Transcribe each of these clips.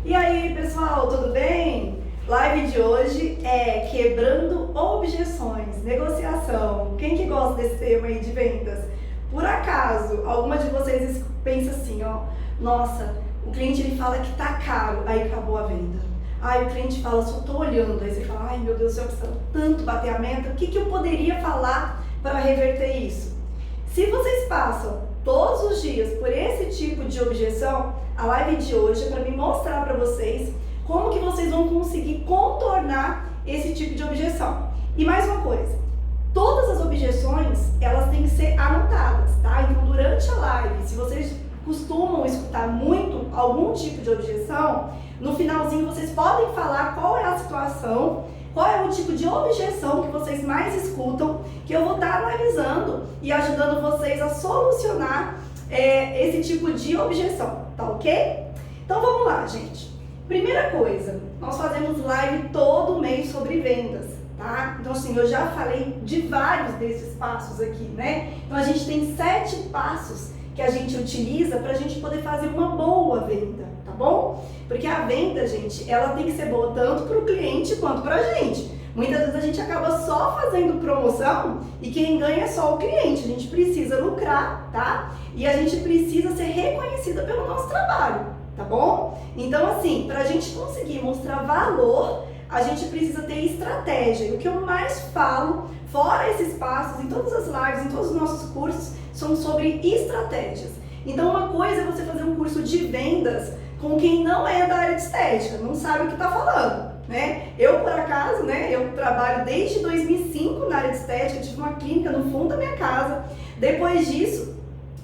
E aí, pessoal, tudo bem? Live de hoje é quebrando objeções, negociação. Quem que gosta desse tema aí de vendas? Por acaso, alguma de vocês pensa assim, ó, nossa, o cliente ele fala que tá caro, aí acabou a venda. Aí o cliente fala, só tô olhando, aí você fala, ai meu Deus do céu, precisa tanto bater a meta, o que eu poderia falar para reverter isso? Se vocês passam todos os dias por esse tipo de objeção, a live de hoje é para me mostrar para vocês como que vocês vão conseguir contornar esse tipo de objeção. E mais uma coisa, todas as objeções, elas têm que ser anotadas, tá? Então, durante a live, se vocês costumam escutar muito algum tipo de objeção, no finalzinho vocês podem falar qual é a situação, qual é o tipo de objeção que vocês mais escutam, que eu vou estar analisando e ajudando vocês a solucionar esse tipo de objeção, tá ok? Então vamos lá, gente. Primeira coisa, nós fazemos live todo mês sobre vendas, tá? Então assim, eu já falei de vários desses passos aqui, né? Então a gente tem 7 passos que a gente utiliza para a gente poder fazer uma boa venda, tá bom? Porque a venda, gente, ela tem que ser boa tanto para o cliente quanto para a gente. Muitas vezes a gente acaba só fazendo promoção e quem ganha é só o cliente. A gente precisa lucrar, tá? E a gente precisa ser reconhecida pelo nosso trabalho, tá bom? Então, assim, para a gente conseguir mostrar valor, a gente precisa ter estratégia. E o que eu mais falo, fora esses passos, em todas as lives, em todos os nossos cursos, são sobre estratégias. Então, uma coisa é você fazer um curso de vendas com quem não é da área de estética, não sabe o que está falando, né? Eu, por acaso, né, eu trabalho desde 2005 na área de estética, tive uma clínica no fundo da minha casa. Depois disso,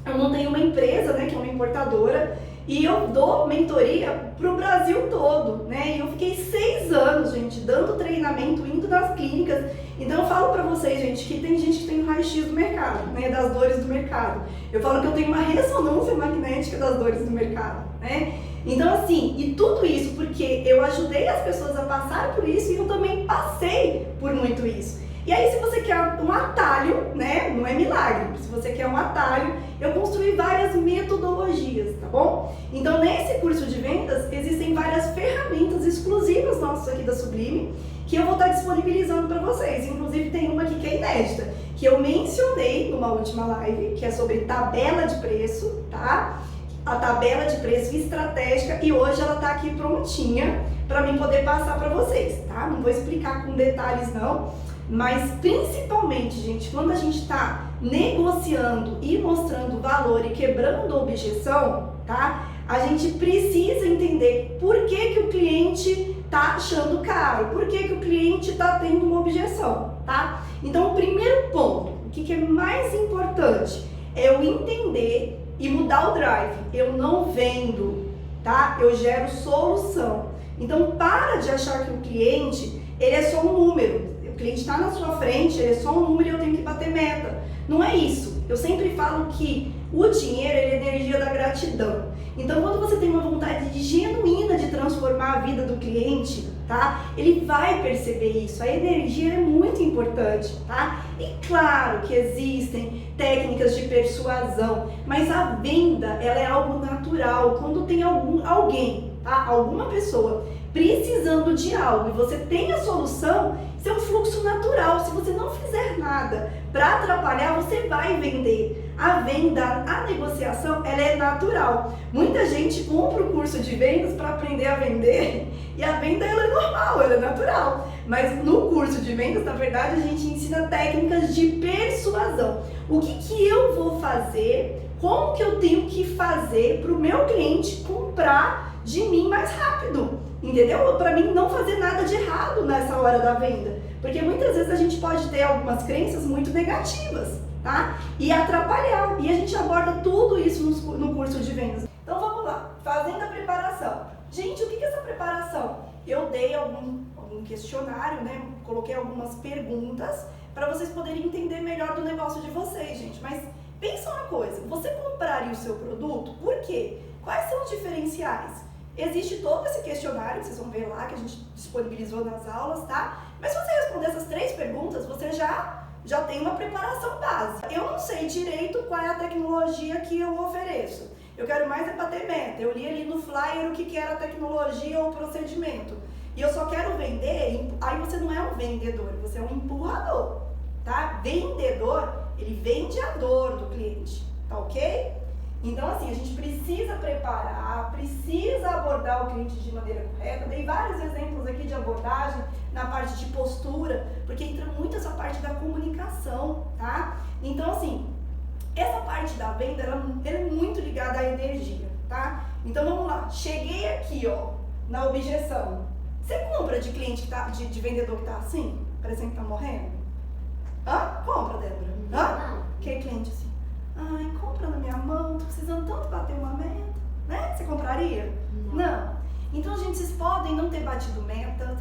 eu montei uma empresa, né, que é uma importadora, e eu dou mentoria para o Brasil todo, né? E eu fiquei 6 anos, gente, dando treinamento, indo nas clínicas. Então eu falo para vocês, gente, que tem gente que tem um raio-x do mercado, né? Das dores do mercado. Eu falo que eu tenho uma ressonância magnética das dores do mercado, né? Então assim, e tudo isso porque eu ajudei as pessoas a passar por isso e eu também passei por muito isso. E aí, se você quer um atalho, né, não é milagre, se você quer um atalho, eu construí várias metodologias, tá bom? Então, nesse curso de vendas, existem várias ferramentas exclusivas nossas aqui da Sublime, que eu vou estar disponibilizando para vocês. Inclusive, tem uma aqui que é inédita, que eu mencionei numa última live, que é sobre tabela de preço, tá? A tabela de preço estratégica, e hoje ela tá aqui prontinha para mim poder passar para vocês, tá? Não vou explicar com detalhes, não. Mas principalmente, gente, quando a gente está negociando e mostrando valor e quebrando objeção, tá? A gente precisa entender por que o cliente está achando caro, por que o cliente está tendo uma objeção, tá? Então, o primeiro ponto, o que é mais importante, é eu entender e mudar o drive. Eu não vendo, tá? Eu gero solução. Então, para de achar que o cliente, ele é só um número. O cliente está na sua frente, ele é só um número e eu tenho que bater meta. Não é isso. Eu sempre falo que o dinheiro ele é energia da gratidão. Então, quando você tem uma vontade genuína de transformar a vida do cliente, tá? Ele vai perceber isso. A energia é muito importante, tá? E claro que existem técnicas de persuasão, mas a venda, ela é algo natural. Quando tem alguém, tá? Alguma pessoa precisando de algo e você tem a solução, isso é um fluxo natural. Se você não fizer nada para atrapalhar, você vai vender. A venda, a negociação, ela é natural. Muita gente compra o curso de vendas para aprender a vender e a venda ela é normal, ela é natural. Mas no curso de vendas, na verdade, a gente ensina técnicas de persuasão. O que eu vou fazer, como que eu tenho que fazer para o meu cliente comprar de mim mais rápido, entendeu? Para mim não fazer nada de errado nessa hora da venda, porque muitas vezes a gente pode ter algumas crenças muito negativas, tá? E atrapalhar, e a gente aborda tudo isso no curso de vendas. Então vamos lá, fazendo a preparação. Gente, o que é essa preparação? Eu dei algum questionário, né? Coloquei algumas perguntas para vocês poderem entender melhor do negócio de vocês, gente. Mas pensa uma coisa, você compraria o seu produto? Por quê? Quais são os diferenciais? Existe todo esse questionário que vocês vão ver lá, que a gente disponibilizou nas aulas, tá? Mas se você responder essas 3 perguntas, você já tem uma preparação básica. Eu não sei direito qual é a tecnologia que eu ofereço. Eu quero mais é bater meta. Eu li ali no flyer o que era a tecnologia ou o procedimento. E eu só quero vender, aí você não é um vendedor, você é um empurrador, tá? Vendedor, ele vende a dor do cliente, tá ok? Então, assim, a gente precisa preparar, precisa abordar o cliente de maneira correta. Dei vários exemplos aqui de abordagem na parte de postura, porque entra muito essa parte da comunicação, tá? Então, assim, essa parte da venda, ela é muito ligada à energia, tá? Então, vamos lá. Cheguei aqui, ó, na objeção. Você compra de cliente que tá, de vendedor que tá assim, parecendo que tá morrendo? Hã? Compra, Débora? Hã? Que cliente assim? Ai, compra na minha mão, tô precisando tanto bater uma meta, né? Você compraria? Não. Então, gente, vocês podem não ter batido meta,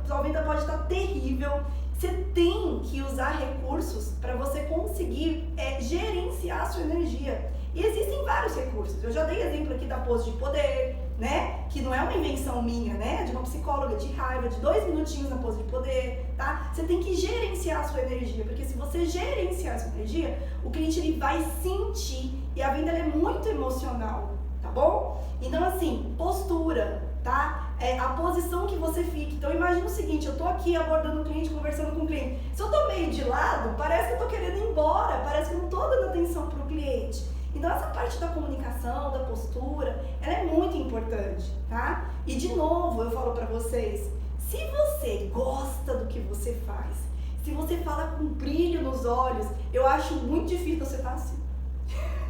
sua venda pode estar terrível. Você tem que usar recursos para você conseguir gerenciar a sua energia. E existem vários recursos. Eu já dei exemplo aqui da pose de poder, né? Que não é uma invenção minha, né? De uma psicóloga de raiva, de 2 minutinhos na pose de poder, tá? Você tem que gerenciar a sua energia, porque se você gerenciar a sua energia, o cliente ele vai sentir. E a venda ela é muito emocional, tá bom? Então, assim, postura, tá? A posição que você fica. Então, imagina o seguinte, eu tô aqui abordando o cliente, conversando com o cliente. Se eu tô meio de lado, parece que eu tô querendo ir embora, parece que eu não tô dando atenção pro cliente. Então, essa parte da comunicação, da postura, ela é muito importante, tá? E, de novo, eu falo pra vocês, se você gosta do que você faz, se você fala com brilho nos olhos, eu acho muito difícil você estar assim.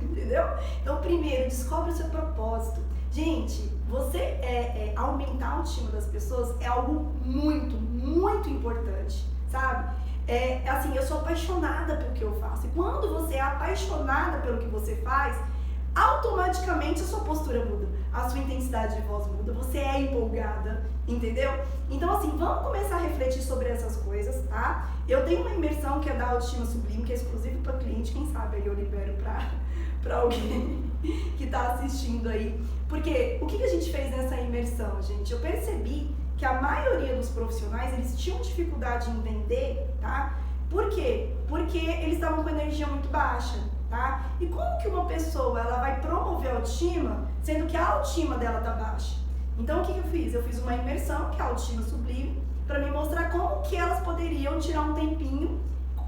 Entendeu? Então, primeiro, descobre o seu propósito. Gente, você aumentar a autoestima das pessoas é algo muito, muito importante, sabe? Assim, eu sou apaixonada pelo que eu faço. E quando você é apaixonada pelo que você faz, automaticamente a sua postura muda, a sua intensidade de voz muda, você é empolgada, entendeu? Então, assim, vamos começar a refletir sobre essas coisas, tá? Eu tenho uma imersão que é da Autoestima Sublime, que é exclusiva para cliente, quem sabe aí eu libero para alguém que está assistindo aí. Porque o que a gente fez nessa imersão, gente? Eu percebi que a maioria dos profissionais, eles tinham dificuldade em vender, tá? Por quê? Porque eles estavam com energia muito baixa, tá? E como que uma pessoa, ela vai promover a autoestima, sendo que a autoestima dela tá baixa? Então, o que eu fiz? Eu fiz uma imersão, que é a Autoestima Sublime, para me mostrar como que elas poderiam tirar um tempinho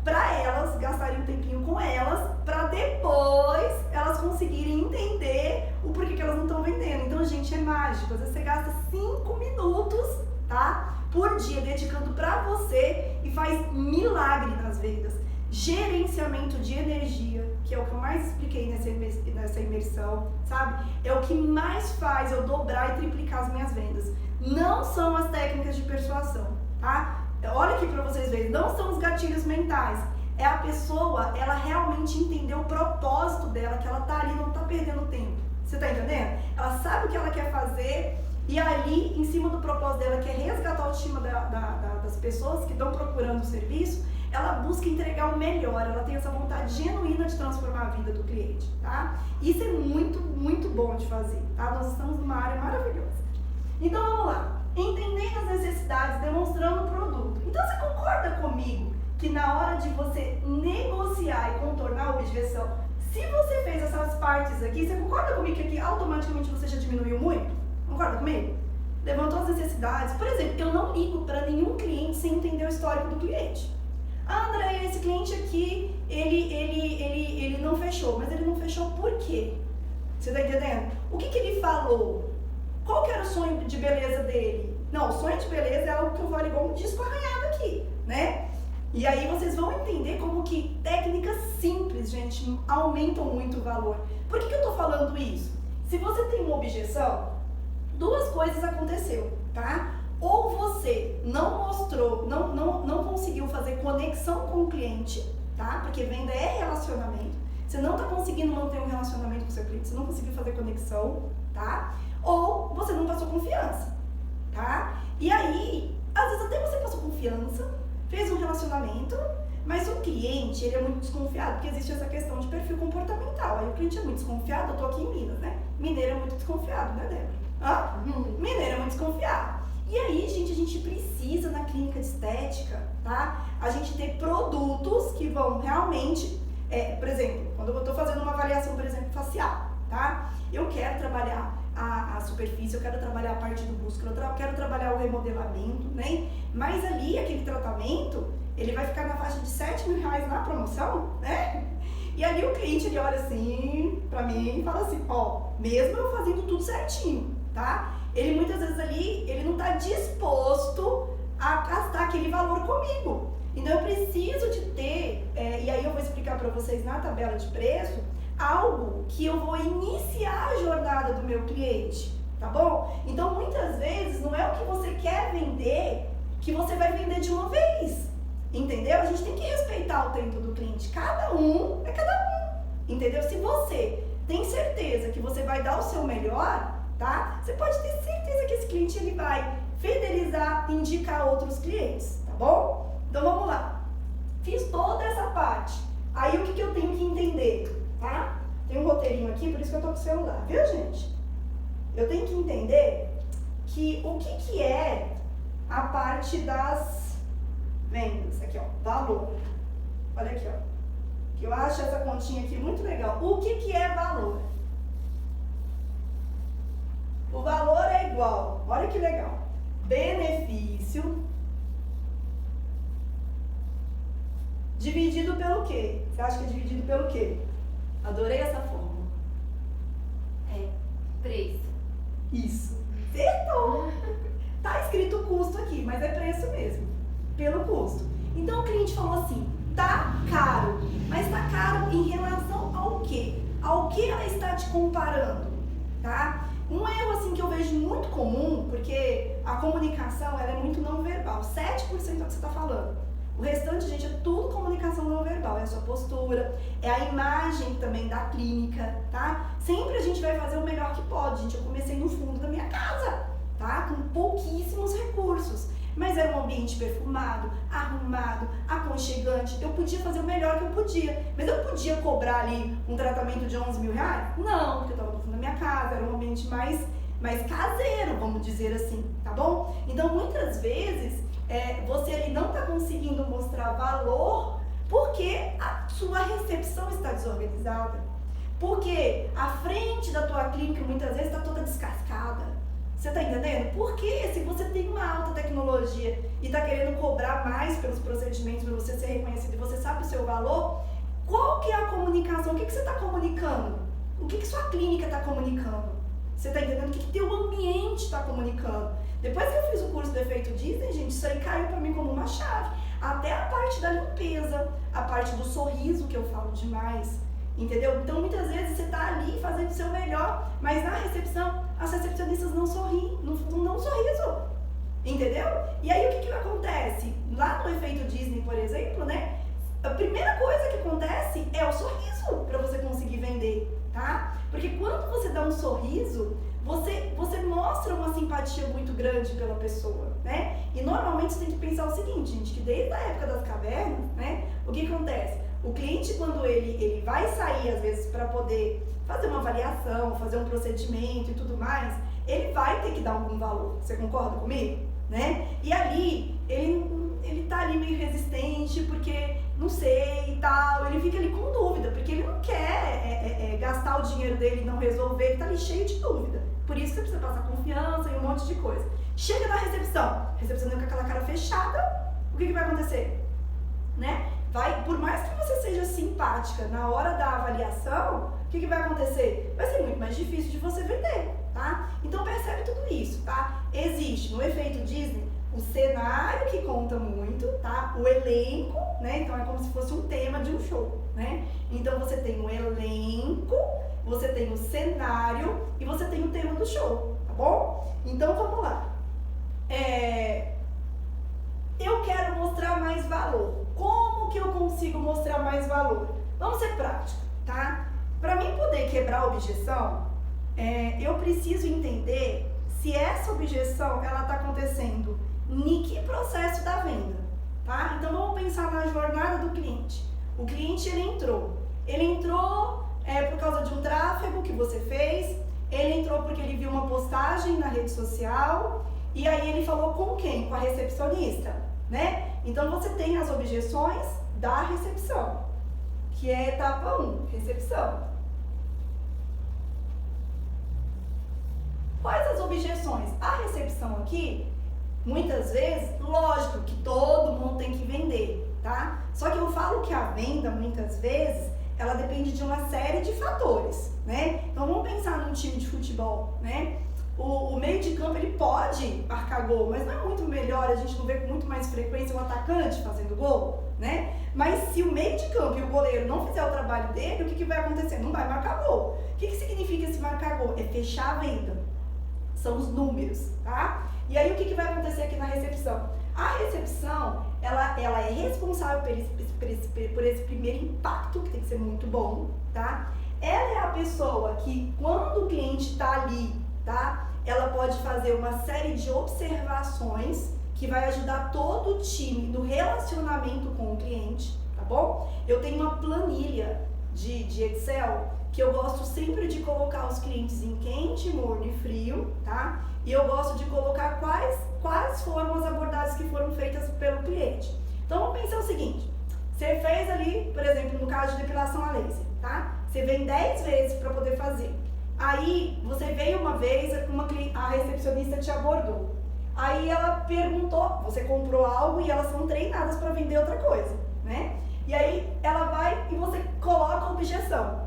para elas, gastarem um tempinho com elas, para depois elas conseguirem entender o porquê que elas não estão vendendo. Então, gente, é mágico. Às vezes você gasta 5 minutos, tá? Por dia, dedicando para você e faz milagre nas vendas. Gerenciamento de energia, que é o que eu mais expliquei nessa imersão, sabe? É o que mais faz eu dobrar e triplicar as minhas vendas. Não são as técnicas de persuasão, tá? Olha aqui para vocês verem, não são os gatilhos mentais. É a pessoa, ela realmente entender o propósito dela, que ela tá ali, não tá perdendo tempo. Você tá entendendo? Ela sabe o que ela quer fazer e ali, em cima do propósito dela, que é resgatar a autoestima das pessoas que estão procurando o serviço, ela busca entregar o melhor, ela tem essa vontade genuína de transformar a vida do cliente, tá? Isso é muito, muito bom de fazer, tá? Nós estamos numa área maravilhosa. Então, vamos lá. Entendendo as necessidades, demonstrando o produto. Então, você concorda comigo que na hora de você negociar e contornar a objeção, se você fez essas partes aqui, você concorda comigo que aqui automaticamente você já diminuiu muito? Concorda comigo? Levantou as necessidades. Por exemplo, eu não ligo para nenhum cliente sem entender o histórico do cliente. Ah, André, esse cliente aqui, ele não fechou. Mas ele não fechou por quê? Você tá entendendo? O que ele falou? Qual que era o sonho de beleza dele? Não, o sonho de beleza é algo que eu falo igual um disco arranhado aqui, né? E aí vocês vão entender como que técnicas simples, gente, aumentam muito o valor. Por que eu tô falando isso? Se você tem uma objeção, 2 coisas aconteceu, tá? Ou você não mostrou, não conseguiu fazer conexão com o cliente, tá? Porque venda é relacionamento. Você não tá conseguindo manter um relacionamento com o seu cliente, você não conseguiu fazer conexão, tá? Ou você não passou confiança, tá? E aí, às vezes até você passou confiança, fez um relacionamento, mas o cliente, ele é muito desconfiado, porque existe essa questão de perfil comportamental. Aí o cliente é muito desconfiado, eu tô aqui em Minas, né? Mineiro é muito desconfiado, né, Débora? Mineiro é muito desconfiado. E aí, gente, a gente precisa na clínica de estética, tá? A gente ter produtos que vão realmente, por exemplo, quando eu tô fazendo uma avaliação, por exemplo, facial, tá? Eu quero trabalhar a superfície, eu quero trabalhar a parte do músculo, eu quero trabalhar o remodelamento, né? Mas ali, aquele tratamento, ele vai ficar na faixa de R$7.000 na promoção, né? E ali o cliente, ele olha assim pra mim e fala assim, ó, mesmo eu fazendo tudo certinho, tá? Ele muitas vezes ali, ele não tá disposto a gastar aquele valor comigo. Então eu preciso de ter, e aí eu vou explicar pra vocês na tabela de preço, algo que eu vou iniciar a jornada do meu cliente, tá bom? Então muitas vezes não é o que você quer vender que você vai vender de uma vez, entendeu? A gente tem que respeitar o tempo do cliente, cada um é cada um, entendeu? Se você tem certeza que você vai dar o seu melhor, tá? Você pode ter certeza que esse cliente ele vai fidelizar, indicar outros clientes, tá bom? Então vamos lá, fiz toda essa parte, aí o que eu tenho que entender? Tá? Tem um roteirinho aqui, por isso que eu tô com o celular, viu, gente? Eu tenho que entender que o que é a parte das vendas, aqui ó, valor. Olha aqui ó, que eu acho essa continha aqui muito legal. O que é valor? O valor é igual, olha que legal, benefício dividido pelo quê? Você acha que é dividido pelo quê? Adorei essa fórmula. É preço. Isso. Acertou. Tá escrito custo aqui, mas é preço mesmo. Pelo custo. Então o cliente falou assim, tá caro. Mas tá caro em relação ao quê? Ao que ela está te comparando, tá? Um erro assim que eu vejo muito comum, porque a comunicação ela é muito não verbal. 7% é o que você está falando. O restante, gente, é tudo comunicação não verbal, é a sua postura, é a imagem também da clínica, tá? Sempre a gente vai fazer o melhor que pode, gente. Eu comecei no fundo da minha casa, tá? Com pouquíssimos recursos, mas era um ambiente perfumado, arrumado, aconchegante. Eu podia fazer o melhor que eu podia, mas eu podia cobrar ali um tratamento de R$11.000? Não, porque eu tava no fundo da minha casa, era um ambiente mais caseiro, vamos dizer assim, tá bom? Então, muitas vezes, você ali não está conseguindo mostrar valor porque a sua recepção está desorganizada. Porque a frente da tua clínica muitas vezes está toda descascada. Você está entendendo? Porque se você tem uma alta tecnologia e está querendo cobrar mais pelos procedimentos para você ser reconhecido e você sabe o seu valor, qual que é a comunicação? O que você está comunicando? O que sua clínica está comunicando? Você está entendendo? O que teu ambiente está comunicando? Depois que eu fiz o curso do Efeito Disney, gente, isso aí caiu pra mim como uma chave. Até a parte da limpeza, a parte do sorriso, que eu falo demais, entendeu? Então, muitas vezes, você tá ali fazendo o seu melhor, mas na recepção, as recepcionistas não sorriem, não dão um sorriso, entendeu? E aí, o que acontece? Lá no Efeito Disney, por exemplo, né? A primeira coisa que acontece é o sorriso para você conseguir vender, tá? Porque quando você dá um sorriso, você mostra uma simpatia muito grande pela pessoa, né? E normalmente você tem que pensar o seguinte, gente, que desde a época das cavernas, né? O que acontece? O cliente, quando ele vai sair, às vezes, para poder fazer uma avaliação, fazer um procedimento e tudo mais, ele vai ter que dar algum valor. Você concorda comigo? Né? E ali, ele tá ali meio resistente, porque não sei e tal, ele fica ali com dúvida, porque ele não quer gastar o dinheiro dele e não resolver, ele tá ali cheio de dúvida. Por isso que você precisa passar confiança e um monte de coisa. Chega na recepção, recepcionando com aquela cara fechada, o que vai acontecer? Né? Por mais que você seja simpática na hora da avaliação, o que vai acontecer? Vai ser muito mais difícil de você vender, tá? Então percebe tudo isso, tá? Existe no Efeito Disney o cenário que conta muito, tá? O elenco, né? Então é como se fosse um tema de um show, né? Então você tem o elenco, você tem o cenário e você tem o tema do show, tá bom? Então vamos lá. Eu quero mostrar mais valor. Como que eu consigo mostrar mais valor? Vamos ser práticos, tá? Para mim poder quebrar a objeção, eu preciso entender se essa objeção ela está acontecendo em que processo da venda, tá? Então vamos pensar na jornada do cliente. O cliente ele entrou por causa de um tráfego que você fez, ele entrou porque ele viu uma postagem na rede social e aí ele falou com quem? Com a recepcionista, né? Então você tem as objeções da recepção, que é etapa 1, recepção. Quais as objeções? A recepção aqui, muitas vezes, lógico que todo mundo tem que vender, tá? Só que eu falo que a venda, muitas vezes, ela depende de uma série de fatores, né? Então vamos pensar num time de futebol, né? O meio de campo ele pode marcar gol, mas não é muito melhor, a gente não vê com muito mais frequência um atacante fazendo gol, né? Mas se o meio de campo e o goleiro não fizer o trabalho dele, o que vai acontecer? Não vai marcar gol. O que significa esse marcar gol? É fechar a venda. São os números, tá? E aí o que vai acontecer aqui na recepção? A recepção, ela é responsável por esse primeiro impacto, que tem que ser muito bom, tá? Ela é a pessoa que, quando o cliente está ali, tá? Ela pode fazer uma série de observações que vai ajudar todo o time no relacionamento com o cliente, tá bom? Eu tenho uma planilha de Excel que eu gosto sempre de colocar os clientes em quente, morno e frio, tá? E eu gosto de colocar quais foram as abordagens que foram feitas pelo cliente. Então vamos pensar o seguinte, você fez ali, por exemplo, no caso de depilação a laser, tá? Você vem 10 vezes para poder fazer. Aí você veio uma vez, a recepcionista te abordou. Aí ela perguntou, você comprou algo e elas são treinadas para vender outra coisa, né? E aí ela vai e você coloca a objeção.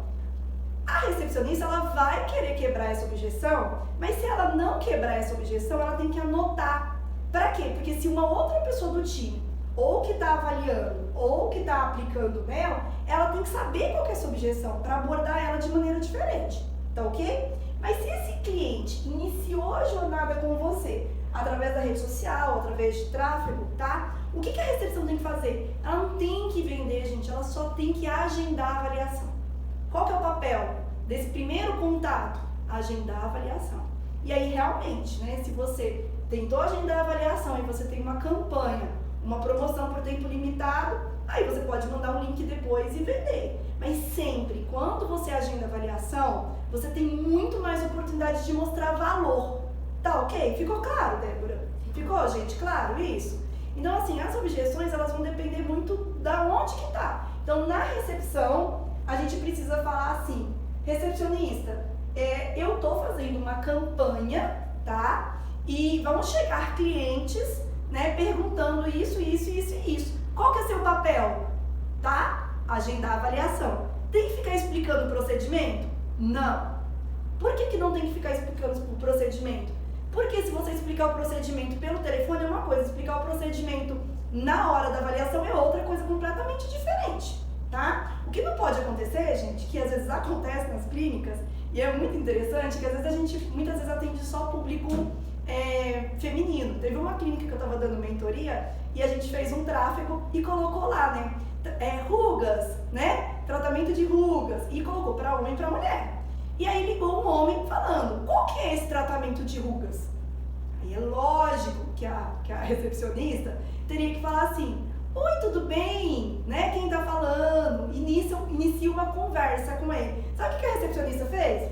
A recepcionista, ela vai querer quebrar essa objeção, mas se ela não quebrar essa objeção, ela tem que anotar. Para quê? Porque se uma outra pessoa do time, ou que está avaliando, ou que está aplicando nela, ela tem que saber qual que é essa objeção, para abordar ela de maneira diferente, tá ok? Mas se esse cliente iniciou a jornada com você, através da rede social, através de tráfego, tá? O que a recepção tem que fazer? Ela não tem que vender, gente, ela só tem que agendar a avaliação. Qual que é o papel desse primeiro contato? Agendar a avaliação. E aí, realmente, né, se você tentou agendar a avaliação e você tem uma campanha, uma promoção por tempo limitado, aí você pode mandar um link depois e vender. Mas sempre, quando você agenda a avaliação, você tem muito mais oportunidade de mostrar valor. Tá ok? Ficou claro, Débora? Ficou, gente? Claro isso? Então, assim, as objeções, elas vão depender muito da onde que tá. Então, na recepção, a gente precisa falar assim, recepcionista, eu tô fazendo uma campanha, tá? E vão chegar clientes, né, perguntando isso. Qual que é seu papel? Tá? Agendar a avaliação. Tem que ficar explicando o procedimento? Não. Por que não tem que ficar explicando o procedimento? Porque se você explicar o procedimento pelo telefone é uma coisa, explicar o procedimento na hora da avaliação é outra coisa completamente diferente, tá? O que não pode acontecer, gente, que às vezes acontece nas clínicas, e é muito interessante, que às vezes a gente muitas vezes atende só público feminino. Teve uma clínica que eu estava dando mentoria e a gente fez um tráfego e colocou lá, né, rugas, né, tratamento de rugas, e colocou para homem e para mulher. E aí ligou um homem falando, qual que é esse tratamento de rugas? Aí é lógico que a recepcionista teria que falar assim, oi, tudo bem? Né? Quem tá falando? Inicia uma conversa com ele. Sabe o que a recepcionista fez?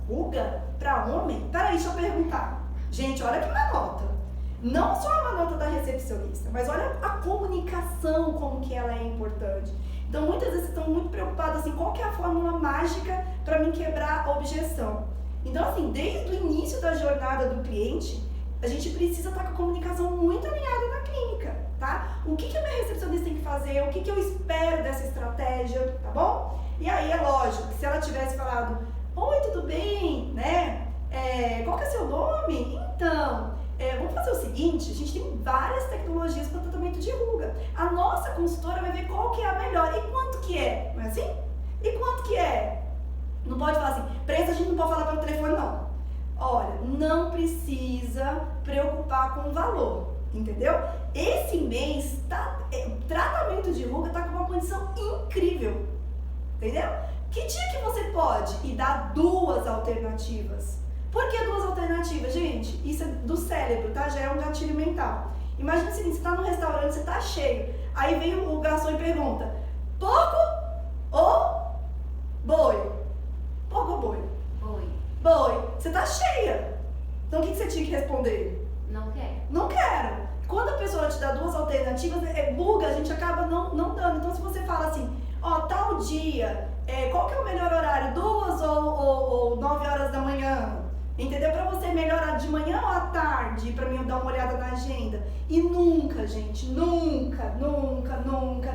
Ruga para homem? Peraí, deixa eu perguntar. Gente, olha que manota. Não só a manota da recepcionista, mas olha a comunicação, como que ela é importante. Então, muitas vezes estão muito preocupadas assim, qual que é a fórmula mágica para mim quebrar a objeção. Então, assim, desde o início da jornada do cliente, a gente precisa estar com a comunicação muito alinhada na clínica, tá? O que a minha recepcionista tem que fazer, o que eu espero dessa estratégia, tá bom? E aí, é lógico, que se ela tivesse falado, oi, tudo bem, né? Qual que é seu nome? Então, vamos fazer o seguinte, a gente tem várias tecnologias para tratamento de ruga. A nossa consultora vai ver qual que é a melhor. E quanto que é? Não é assim? E quanto que é? Não pode falar assim, preço a gente não pode falar pelo telefone, não. Olha, não precisa preocupar com o valor, entendeu? Esse mês, tratamento de ruga tá com uma condição incrível, entendeu? Que dia que você pode e dar duas alternativas? Por que duas alternativas, gente? Isso é do cérebro, tá? Já é um gatilho mental. Imagina o seguinte, você tá no restaurante, você tá cheio. Aí vem o garçom e pergunta, porco ou boi? Porco ou boi? Boi. Boi. Você tá cheia. Então o que você tinha que responder? Não quero. Não quero. Quando a pessoa te dá duas alternativas, buga, a gente acaba não dando. Então se você fala assim, ó, tal dia, qual que é o melhor horário? 2 ou 9 horas da manhã? Entendeu? Para você melhorar de manhã ou à tarde, para mim dar uma olhada na agenda. E nunca, gente, nunca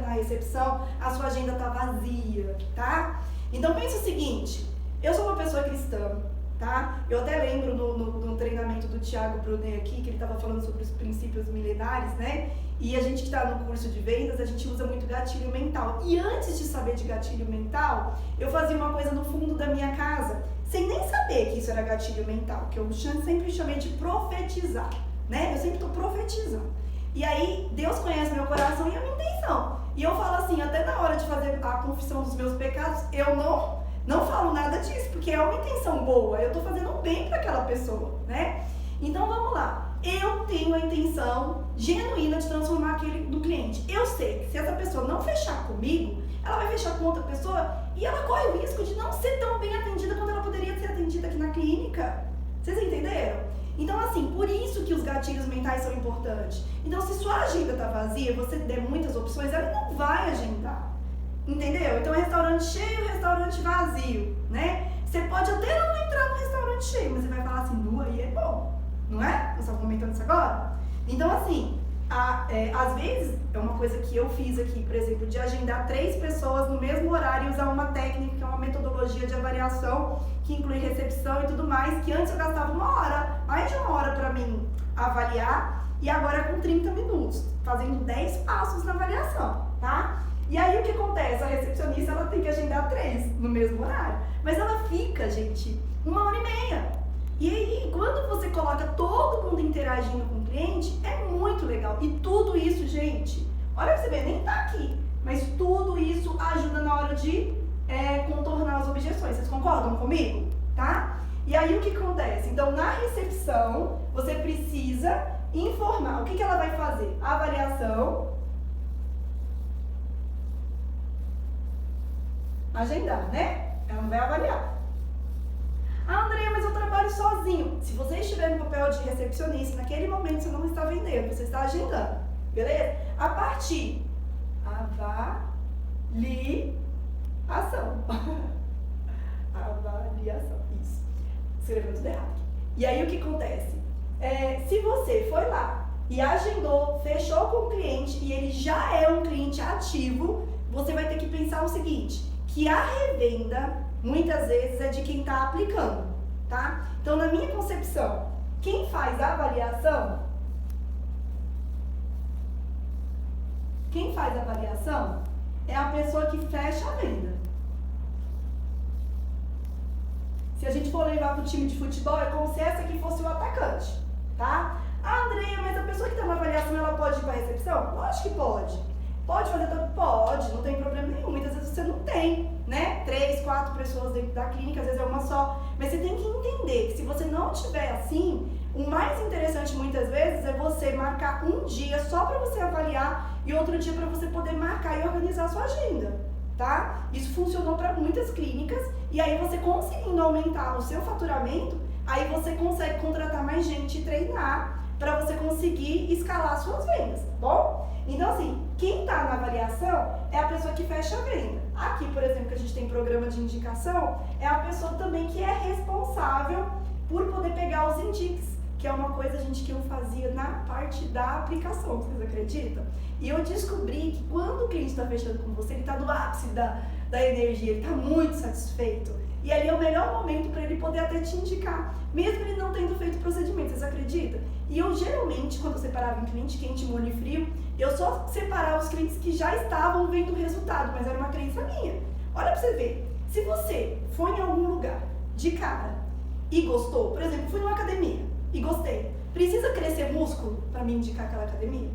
na recepção a sua agenda tá vazia, tá? Então pensa o seguinte, eu sou uma pessoa cristã, tá? Eu até lembro no treinamento do Thiago Brunet aqui, que ele estava falando sobre os princípios milenares, né? E a gente que está no curso de vendas, a gente usa muito gatilho mental. E antes de saber de gatilho mental, eu fazia uma coisa no fundo da minha casa, sem nem saber que isso era gatilho mental, que eu sempre chamei de profetizar, né? Eu sempre estou profetizando. E aí, Deus conhece meu coração e a minha intenção. E eu falo assim, até na hora de fazer a confissão dos meus pecados, eu não falo nada disso, porque é uma intenção boa, eu estou fazendo um bem para aquela pessoa, né? Então vamos lá. Eu tenho a intenção genuína de transformar aquele do cliente. Eu sei que se essa pessoa não fechar comigo, ela vai fechar com outra pessoa e ela corre o risco de não ser tão bem atendida quanto ela poderia ser atendida aqui na clínica. Vocês entenderam? Então assim, por isso que os gatilhos mentais são importantes. Então se sua agenda tá vazia, você der muitas opções, ela não vai agendar. Entendeu? Então restaurante cheio, restaurante vazio, né? Você pode até não entrar no restaurante cheio, mas você vai falar assim, nu, aí é bom. Não é? Eu estava comentando isso agora? Então, assim, às vezes, é uma coisa que eu fiz aqui, por exemplo, de agendar 3 pessoas no mesmo horário e usar uma técnica, que é uma metodologia de avaliação, que inclui recepção e tudo mais, que antes eu gastava 1 hora, mais de 1 hora para mim avaliar, e agora com 30 minutos, fazendo 10 passos na avaliação, tá? E aí o que acontece? A recepcionista, ela tem que agendar 3 no mesmo horário, mas ela fica, gente, 1h30. E aí, quando você coloca todo mundo interagindo com o cliente, é muito legal. E tudo isso, gente, olha pra você ver, nem tá aqui, mas tudo isso ajuda na hora de contornar as objeções. Vocês concordam comigo? Tá? E aí, o que acontece? Então, na recepção, você precisa informar. O que ela vai fazer? A avaliação. Agendar, né? Ela não vai avaliar. Ah, Andréia, mas eu trabalho sozinho. Se você estiver no papel de recepcionista, naquele momento você não está vendendo, você está agendando. Beleza? A partir. Avaliação. Avaliação. Isso. Escreveu tudo errado. E aí o que acontece? Se você foi lá e agendou, fechou com o cliente e ele já é um cliente ativo, você vai ter que pensar o seguinte, que a revenda muitas vezes é de quem está aplicando, tá? Então, na minha concepção, quem faz a avaliação, é a pessoa que fecha a venda. Se a gente for levar para o time de futebol, é como se essa aqui fosse o atacante, tá? Ah, Andréia, mas a pessoa que está na avaliação, ela pode ir para a recepção? Lógico que pode. Pode fazer tudo? Pode, não tem problema nenhum. Muitas vezes você não tem, né? 3, 4 pessoas dentro da clínica, às vezes é uma só. Mas você tem que entender que se você não tiver assim, o mais interessante muitas vezes é você marcar um dia só para você avaliar e outro dia para você poder marcar e organizar a sua agenda, tá? Isso funcionou para muitas clínicas e aí você conseguindo aumentar o seu faturamento, aí você consegue contratar mais gente e treinar para você conseguir escalar suas vendas, tá bom? Então, assim, quem está na avaliação é a pessoa que fecha a venda. Aqui, por exemplo, que a gente tem programa de indicação, é a pessoa também que é responsável por poder pegar os indiques, que é uma coisa, gente, que eu fazia na parte da aplicação, vocês acreditam? E eu descobri que quando o cliente está fechando com você, ele está no ápice da energia, ele está muito satisfeito. E ali é o melhor momento para ele poder até te indicar, mesmo ele não tendo feito procedimento, vocês acreditam? E eu geralmente, quando eu separava em cliente quente, molho e frio, eu só separava os clientes que já estavam vendo o resultado, mas era uma crença minha. Olha pra você ver, se você foi em algum lugar de cara e gostou, por exemplo, fui numa academia e gostei, precisa crescer músculo para me indicar aquela academia?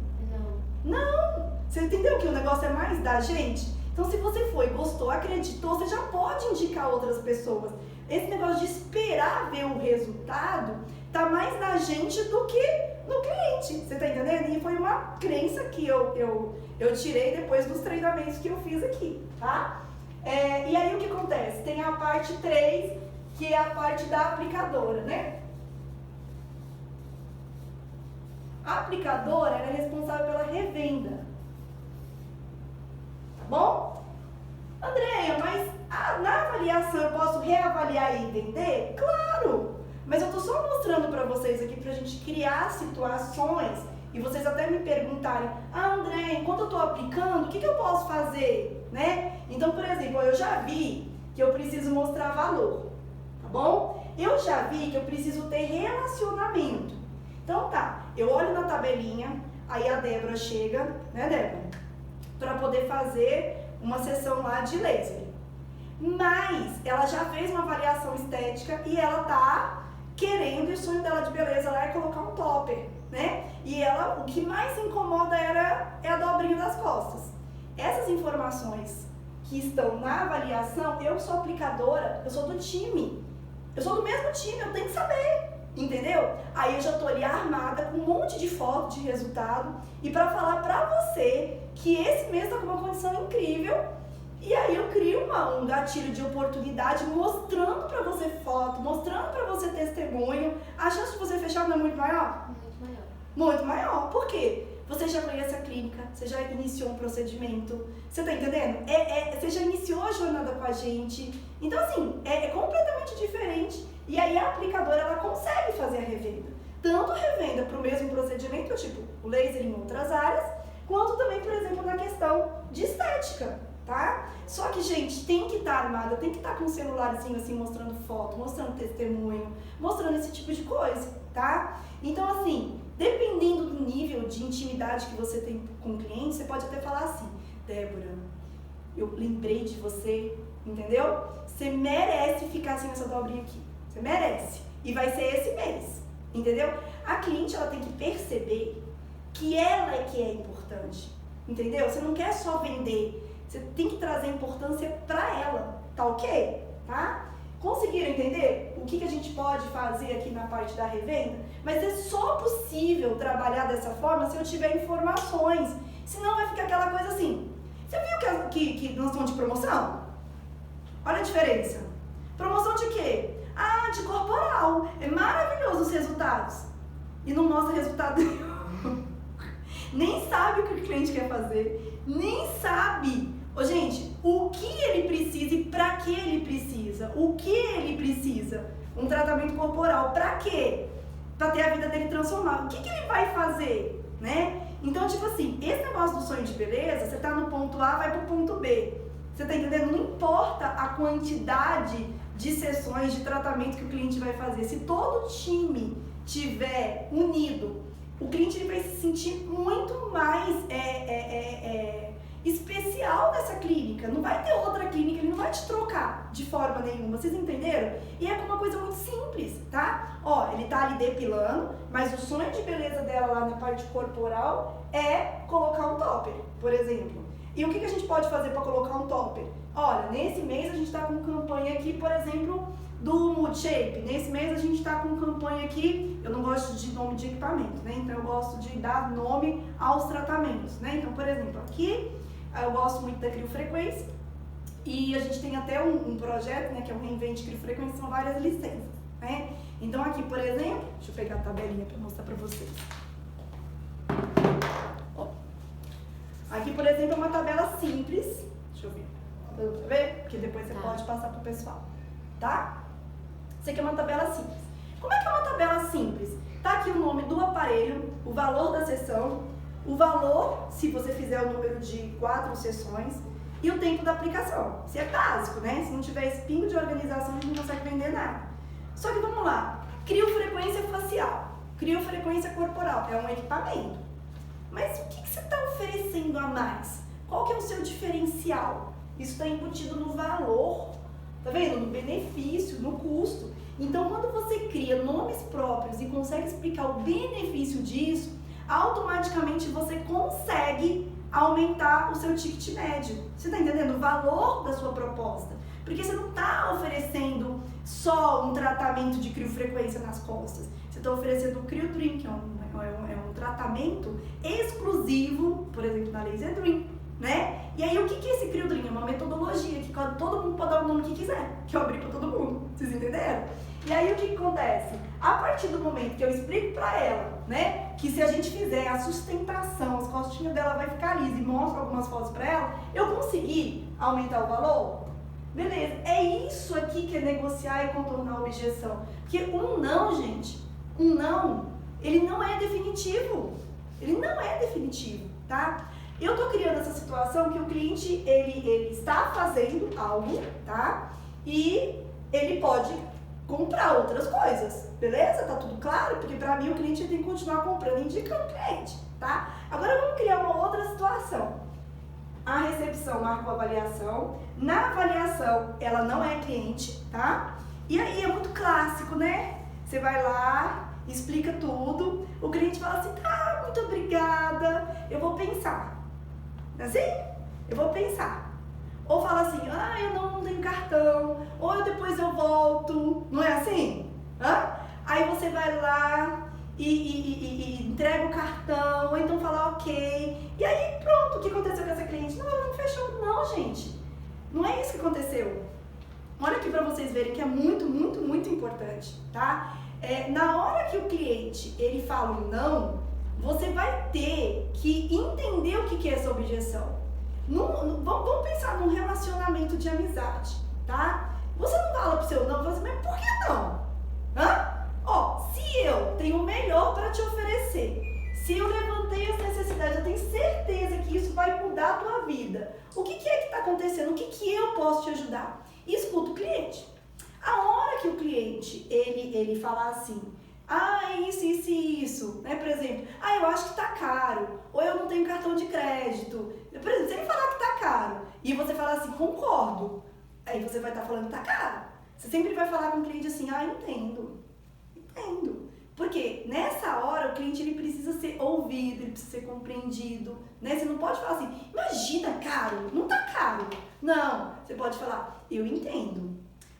Não! Você entendeu que o negócio é mais da gente? Então, se você foi, gostou, acreditou, você já pode indicar outras pessoas. Esse negócio de esperar ver o resultado tá mais na gente do que no cliente. Você tá entendendo? E foi uma crença que eu tirei depois dos treinamentos que eu fiz aqui, tá? E aí o que acontece? Tem a parte 3, que é a parte da aplicadora, né? A aplicadora era responsável pela revenda. Tá bom? Andréia, mas na avaliação eu posso reavaliar e vender? Claro! Mas eu tô só mostrando pra vocês aqui pra gente criar situações e vocês até me perguntarem, André, enquanto eu tô aplicando, o que eu posso fazer, né? Então, por exemplo, eu já vi que eu preciso mostrar valor, tá bom? Eu já vi que eu preciso ter relacionamento. Então tá, eu olho na tabelinha, aí a Débora chega, né, Débora? Pra poder fazer uma sessão lá de laser. Mas ela já fez uma avaliação estética e ela tá querendo, e o sonho dela de beleza lá é colocar um topper, né? E ela, o que mais incomoda é a dobrinha das costas. Essas informações que estão na avaliação, eu sou aplicadora, eu sou do time. Eu sou do mesmo time, eu tenho que saber, entendeu? Aí eu já tô ali armada com um monte de foto de resultado e pra falar pra você que esse mês tá com uma condição incrível. E aí eu crio um gatilho de oportunidade mostrando pra você foto, mostrando pra você testemunho. A chance de você fechar não é muito maior? Muito maior. Muito maior. Por quê? Você já conhece a clínica, você já iniciou um procedimento, você tá entendendo? Você já iniciou a jornada com a gente. Então assim, é completamente diferente. E aí a aplicadora, ela consegue fazer a revenda. Tanto revenda pro mesmo procedimento, tipo o laser em outras áreas, quanto também, por exemplo, na questão de estética. Tá? Só que, gente, tem que estar armada, tem que estar com um celularzinho assim, mostrando foto, mostrando testemunho, mostrando esse tipo de coisa, tá? Então, assim, dependendo do nível de intimidade que você tem com o cliente, você pode até falar assim, Débora, eu lembrei de você, entendeu? Você merece ficar sem essa dobrinha aqui, você merece, e vai ser esse mês, entendeu? A cliente, ela tem que perceber que ela é que é importante, entendeu? Você não quer só vender, você tem que trazer importância pra ela, tá ok? Tá? Conseguiram entender o que a gente pode fazer aqui na parte da revenda? Mas é só possível trabalhar dessa forma se eu tiver informações, senão vai ficar aquela coisa assim. Você viu que nós estamos de promoção? Olha a diferença. Promoção de quê? Ah, de corporal. É maravilhoso os resultados. E não mostra resultado nenhum. Nem sabe o que o cliente quer fazer, nem sabe. Ô, gente, o que ele precisa e pra que ele precisa? O que ele precisa? Um tratamento corporal, pra quê? Pra ter a vida dele transformada. O que ele vai fazer, né? Então, tipo assim, esse negócio do sonho de beleza, você tá no ponto A, vai pro ponto B. Você tá entendendo? Não importa a quantidade de sessões de tratamento que o cliente vai fazer. Se todo time tiver unido, o cliente ele vai se sentir muito mais especial nessa clínica. Não vai ter outra clínica, ele não vai te trocar de forma nenhuma. Vocês entenderam? E é uma coisa muito simples, tá? Ó, ele tá ali depilando, mas o sonho de beleza dela lá na parte corporal é colocar um topper, por exemplo. E o que a gente pode fazer para colocar um topper? Olha, nesse mês a gente tá com campanha aqui, por exemplo, do Mood Shape. Nesse mês a gente tá com campanha aqui, eu não gosto de nome de equipamento, né? Então eu gosto de dar nome aos tratamentos, né? Então, por exemplo, aqui eu gosto muito da criofrequência e a gente tem até um projeto, né, que é o Reinvente Criofrequência, são várias licenças, né? Então aqui, por exemplo, deixa eu pegar a tabelinha para mostrar para vocês. Ó. Aqui, por exemplo, é uma tabela simples, deixa eu ver, dá pra ver? Porque depois você pode passar pro pessoal, tá? Isso aqui é uma tabela simples. Como é que é uma tabela simples? Tá aqui o nome do aparelho, o valor da sessão, o valor, se você fizer o número de 4 sessões, e o tempo da aplicação. Isso é básico, né? Se não tiver esse pingo de organização, a gente não consegue vender nada. Só que vamos lá. Criofrequência facial, criofrequência corporal, é um equipamento. Mas o que você está oferecendo a mais? Qual que é o seu diferencial? Isso está embutido no valor, tá vendo? No benefício, no custo. Então, quando você cria nomes próprios e consegue explicar o benefício disso, automaticamente você consegue aumentar o seu ticket médio. Você está entendendo o valor da sua proposta? Porque você não está oferecendo só um tratamento de criofrequência nas costas. Você está oferecendo o CrioDream, que é um tratamento exclusivo, por exemplo, na Laser Dream, né? E aí, o que é esse CrioDream? É uma metodologia que todo mundo pode dar o nome que quiser, que eu abri para todo mundo. Vocês entenderam? E aí, o que acontece? A partir do momento que eu explico para ela, né, que se a gente fizer a sustentação, as costinhas dela vai ficar lisa e mostro algumas fotos para ela, eu consegui aumentar o valor? Beleza, é isso aqui que é negociar e contornar a objeção. Porque um não, gente, um não, ele não é definitivo. Ele não é definitivo, tá? Eu tô criando essa situação que o cliente, ele está fazendo algo, tá? E ele pode comprar outras coisas, beleza? Tá tudo claro? Porque pra mim o cliente tem que continuar comprando e indicando o cliente, tá? Agora vamos criar uma outra situação. A recepção marca a avaliação. Na avaliação, ela não é cliente, tá? E aí é muito clássico, né? Você vai lá, explica tudo. O cliente fala assim, tá, muito obrigada, eu vou pensar. Não é assim? Eu vou pensar. Ou fala assim, ah, eu não tenho cartão. Ou depois eu volto. Não é assim? Hã? Aí você vai lá e entrega o cartão, ou então fala ok. E aí pronto, o que aconteceu com essa cliente? Não, ela não fechou. Não, gente. Não é isso que aconteceu. Olha aqui pra vocês verem que é muito, muito, muito importante, tá? Na hora que o cliente, ele fala um não, você vai ter que entender o que é essa objeção. Vamos pensar num relacionamento de amizade, tá? Você não fala pro seu não, você fala assim, mas por que não? Hã? Ó, se eu tenho o melhor para te oferecer, se eu levantei essa necessidade, eu tenho certeza que isso vai mudar a tua vida. O que é que está acontecendo? O que eu posso te ajudar? Escuta o cliente. A hora que o cliente, ele falar assim, ah, é isso, né? Por exemplo, ah, eu acho que tá caro, ou eu não tenho cartão de crédito. Por exemplo, se ele falar que tá caro, e você falar assim, concordo, aí você vai estar falando que tá caro. Você sempre vai falar com o cliente assim, ah, entendo. Porque nessa hora o cliente ele precisa ser ouvido, ele precisa ser compreendido, né? Você não pode falar assim, imagina, caro, não tá caro. Não, você pode falar, eu entendo.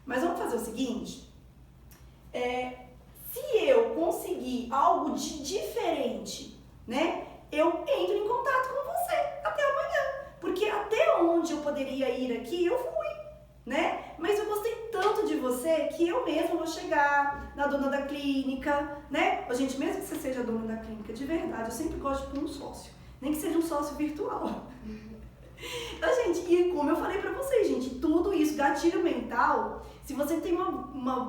Mas vamos fazer o seguinte, se eu conseguir algo de diferente, né? Eu entro em contato com você até amanhã. Porque até onde eu poderia ir aqui, eu fui, né? Mas eu gostei tanto de você que eu mesma vou chegar na dona da clínica, né? Gente, mesmo que você seja dona da clínica de verdade, eu sempre gosto de pôr um sócio. Nem que seja um sócio virtual. Então, gente, e como eu falei pra vocês, gente, tudo isso, gatilho mental, se você tem uma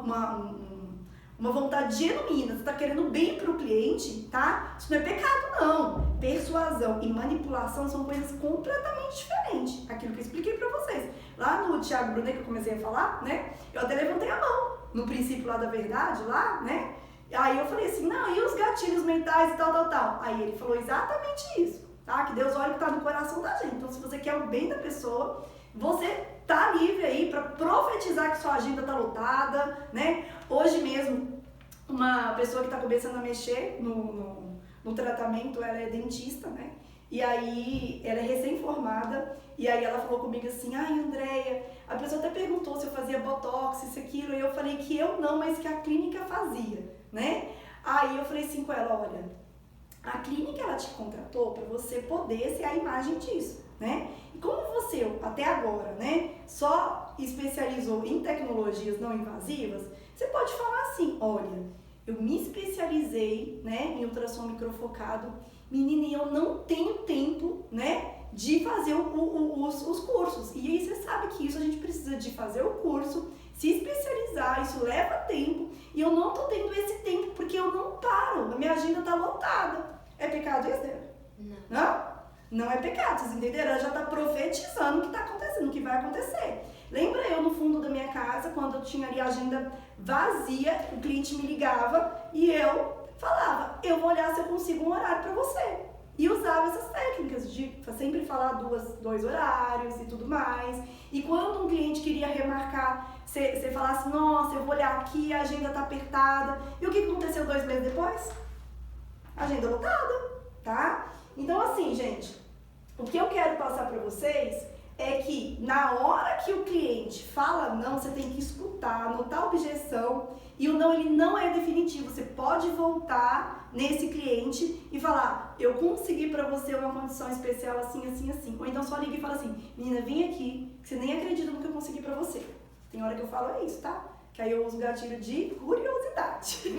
vontade genuína, você tá querendo bem pro cliente, tá? Isso não é pecado, não. Persuasão e manipulação são coisas completamente diferentes. Aquilo que eu expliquei pra vocês. Lá no Thiago Brunet, que eu comecei a falar, né? Eu até levantei a mão no princípio lá da verdade, lá, né? Aí eu falei assim, não, e os gatilhos mentais e tal. Aí ele falou exatamente isso, tá? Que Deus olha o que tá no coração da gente. Então, se você quer o bem da pessoa, você tá livre aí pra profetizar que sua agenda tá lotada, né? Hoje mesmo, uma pessoa que tá começando a mexer no tratamento, ela é dentista, né? E aí, ela é recém-formada, e aí ela falou comigo assim, ai, Andréia, a pessoa até perguntou se eu fazia botox, isso, aquilo, e eu falei que eu não, mas que a clínica fazia, né? Aí eu falei assim com ela, olha, a clínica, ela te contratou para você poder ser a imagem disso, né? E como você, até agora, né, só especializou em tecnologias não invasivas, você pode falar assim, olha, eu me especializei, né, em ultrassom microfocado, menina, e eu não tenho tempo, né, de fazer os cursos. E aí você sabe que isso a gente precisa de fazer o curso, se especializar, isso leva tempo, e eu não tô tendo esse tempo porque eu não paro, a minha agenda tá lotada. É pecado isso, Débora? Não? Não é pecado, vocês entenderam? Ela já tá profetizando o que tá acontecendo, o que vai acontecer. Lembra eu no fundo da minha casa, quando eu tinha ali a agenda vazia, o cliente me ligava e eu falava, eu vou olhar se eu consigo um horário para você. E usava essas técnicas de sempre falar dois horários e tudo mais. E quando um cliente queria remarcar, você falasse, nossa, eu vou olhar aqui, a agenda tá apertada. E o que aconteceu 2 meses depois? Agenda lotada, tá? Então assim, gente, o que eu quero passar para vocês é que na hora que o cliente fala não, você tem que escutar, anotar a objeção, e o não, ele não é definitivo. Você pode voltar nesse cliente e falar, eu consegui para você uma condição especial assim, assim, assim. Ou então só liga e fala assim, menina, vem aqui, que você nem acredita no que eu consegui para você. Tem hora que eu falo isso, tá? Que aí eu uso o gatilho de curiosidade.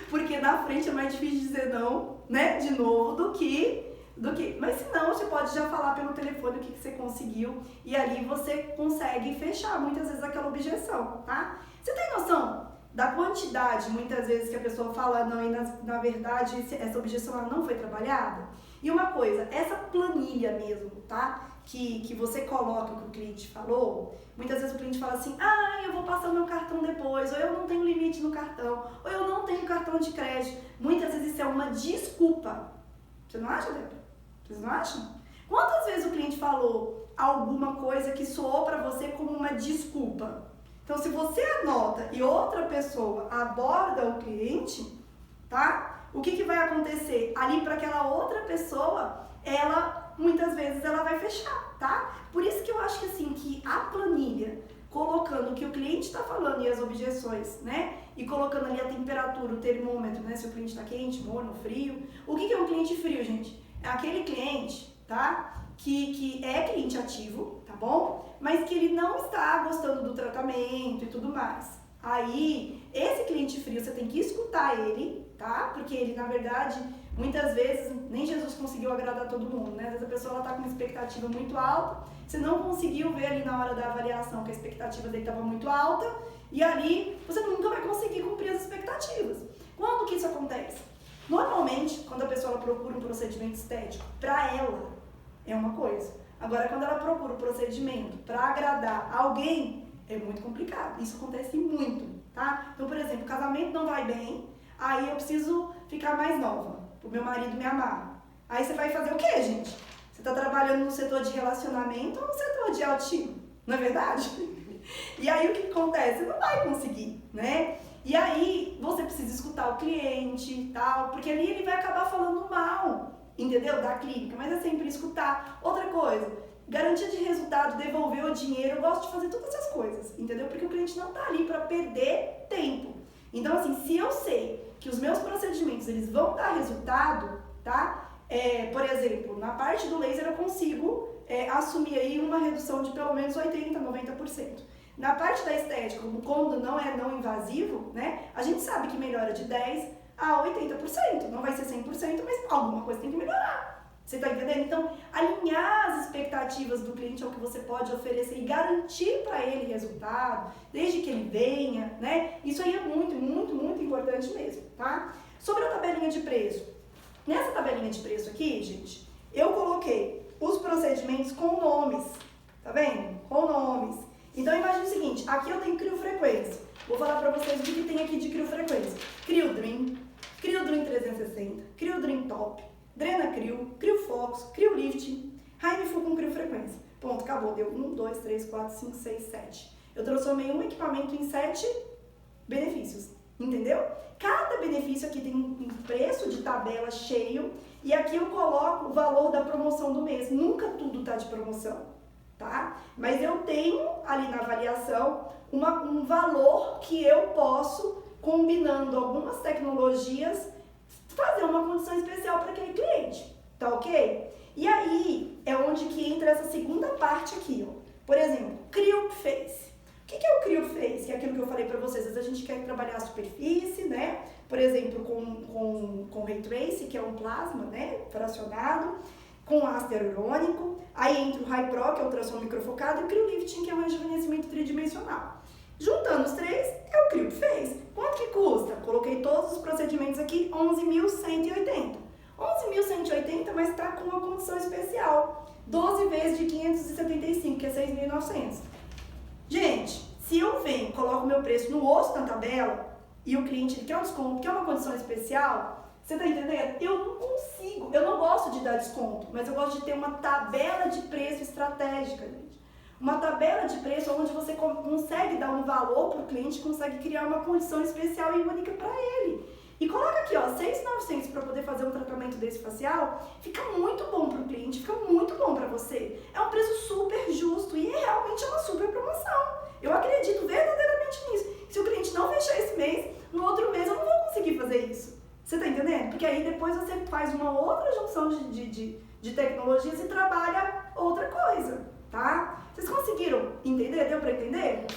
Porque na frente é mais difícil dizer não, né, de novo, do que do que. Mas se não, você pode já falar pelo telefone o que você conseguiu e ali você consegue fechar muitas vezes aquela objeção, tá? Você tem noção da quantidade, muitas vezes, que a pessoa fala não e na verdade essa objeção ela não foi trabalhada? E uma coisa, essa planilha mesmo, tá? Que você coloca o que o cliente falou, muitas vezes o cliente fala assim, eu vou passar o meu cartão depois, ou eu não tenho limite no cartão, ou eu não tenho cartão de crédito. Muitas vezes isso é uma desculpa. Você não acha, Débora? Vocês não acham? Quantas vezes o cliente falou alguma coisa que soou para você como uma desculpa? Então, se você anota e outra pessoa aborda o cliente, tá? O que vai acontecer? Ali para aquela outra pessoa, ela, muitas vezes, ela vai fechar, tá? Por isso que eu acho que, assim, que a planilha, colocando o que o cliente está falando e as objeções, né? E colocando ali a temperatura, o termômetro, né? Se o cliente está quente, morno, frio. O que é um cliente frio, gente? É aquele cliente, tá? Que é cliente ativo, tá bom? Mas que ele não está gostando do tratamento e tudo mais. Aí, esse cliente frio, você tem que escutar ele, tá? Porque ele, na verdade, muitas vezes, nem Jesus conseguiu agradar todo mundo, né? Às vezes a pessoa ela tá com uma expectativa muito alta, você não conseguiu ver ali na hora da avaliação que a expectativa dele estava muito alta, e ali você nunca vai conseguir cumprir as expectativas. Quando que isso acontece? Normalmente, quando a pessoa ela procura um procedimento estético, para ela é uma coisa. Agora, quando ela procura um procedimento para agradar alguém, é muito complicado. Isso acontece muito, tá? Então, por exemplo, o casamento não vai bem, aí eu preciso ficar mais nova, pro meu marido me amar. Aí você vai fazer o quê, gente? Você tá trabalhando no setor de relacionamento ou no setor de autoestima? Não é verdade? E aí o que acontece? Você não vai conseguir, né? E aí você precisa escutar o cliente e tal, porque ali ele vai acabar falando mal, entendeu? Da clínica, mas é sempre escutar. Outra coisa, garantia de resultado, devolver o dinheiro, eu gosto de fazer todas essas coisas, entendeu? Porque o cliente não tá ali para perder tempo. Então, assim, se eu sei que os meus procedimentos, eles vão dar resultado, tá? Por exemplo, na parte do laser eu consigo assumir aí uma redução de pelo menos 80%, 90%. Na parte da estética, quando não é não invasivo, né? A gente sabe que melhora de 10% a 80%. Não vai ser 100%, mas alguma coisa tem que melhorar. Você tá entendendo? Então, alinhar as expectativas do cliente ao que você pode oferecer e garantir para ele resultado, desde que ele venha, né? Isso aí é muito, muito, muito importante mesmo, tá? Sobre a tabelinha de preço. Nessa tabelinha de preço aqui, gente, eu coloquei os procedimentos com nomes, tá vendo? Com nomes. Então, imagine o seguinte, aqui eu tenho criofrequência. Vou falar para vocês o que tem aqui de criofrequência. Criodream, Criodream 360, Criodream Top, Drena Crio, Criofox, Criolifting, Rainifu com criofrequência. Ponto, acabou. Deu 1, 2, 3, 4, 5, 6, 7. Eu transformei um equipamento em 7 benefícios, entendeu? Cada benefício aqui tem um preço de tabela cheio e aqui eu coloco o valor da promoção do mês. Nunca tudo tá de promoção, tá? Mas eu tenho ali na avaliação um valor que eu posso, combinando algumas tecnologias, fazer uma condição especial para aquele cliente, tá ok? E aí é onde que entra essa segunda parte aqui, ó. Por exemplo, CrioFace. O que é o CrioFace? Que é aquilo que eu falei para vocês, às vezes a gente quer trabalhar a superfície, né? Por exemplo, com Ray Tracing, que é um plasma, né? Fracionado, com ácido hialurônico. Aí entra o High Pro, que é o ultrassom microfocado, e o Criolifting, que é um rejuvenescimento tridimensional. Juntando os três, é o CrioFace. Quanto que custa? Coloquei todos os procedimentos aqui, 11.180. 11.180, mas está com uma condição especial. 12 vezes de 575, que é 6.900. Gente, se eu venho, coloco o meu preço no osso da tabela, e o cliente ele quer um desconto, quer uma condição especial, você tá entendendo? Eu não consigo, eu não gosto de dar desconto, mas eu gosto de ter uma tabela de preço estratégica, gente. Uma tabela de preço onde você consegue dar um valor para o cliente, consegue criar uma condição especial e única para ele. E coloca aqui, ó, 6.900 para poder fazer um tratamento desse facial, fica muito bom para o cliente, fica muito bom para você. É um preço super justo e realmente é uma super promoção. Eu acredito verdadeiramente nisso. Se o cliente não fechar esse mês, no outro mês eu não vou conseguir fazer isso. Você tá entendendo? Porque aí depois você faz uma outra junção de tecnologias e trabalha outra coisa, tá? Vocês conseguiram entender? Deu para entender?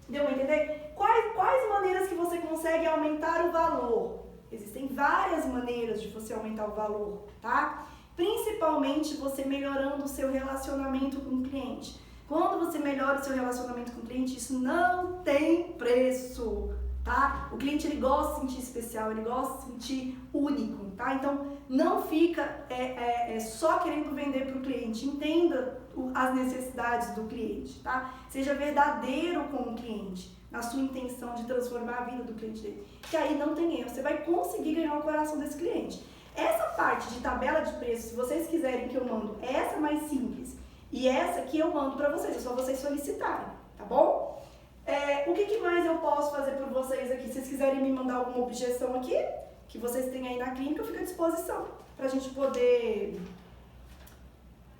Deu para entender? Quais maneiras que você consegue aumentar o valor? Existem várias maneiras de você aumentar o valor, tá? Principalmente você melhorando o seu relacionamento com o cliente. Quando você melhora o seu relacionamento com o cliente, isso não tem preço, tá? O cliente, ele gosta de se sentir especial, ele gosta de se sentir único, tá? Então, não fica só querendo vender para o cliente. Entenda as necessidades do cliente, tá? Seja verdadeiro com o cliente, na sua intenção de transformar a vida do cliente dele. Que aí não tem erro, você vai conseguir ganhar o coração desse cliente. Essa parte de tabela de preços, se vocês quiserem que eu mando, essa mais simples e essa aqui eu mando pra vocês, é só vocês solicitarem, tá bom? O que mais eu posso fazer por vocês aqui? Se vocês quiserem me mandar alguma objeção aqui, que vocês têm aí na clínica, eu fico à disposição pra gente poder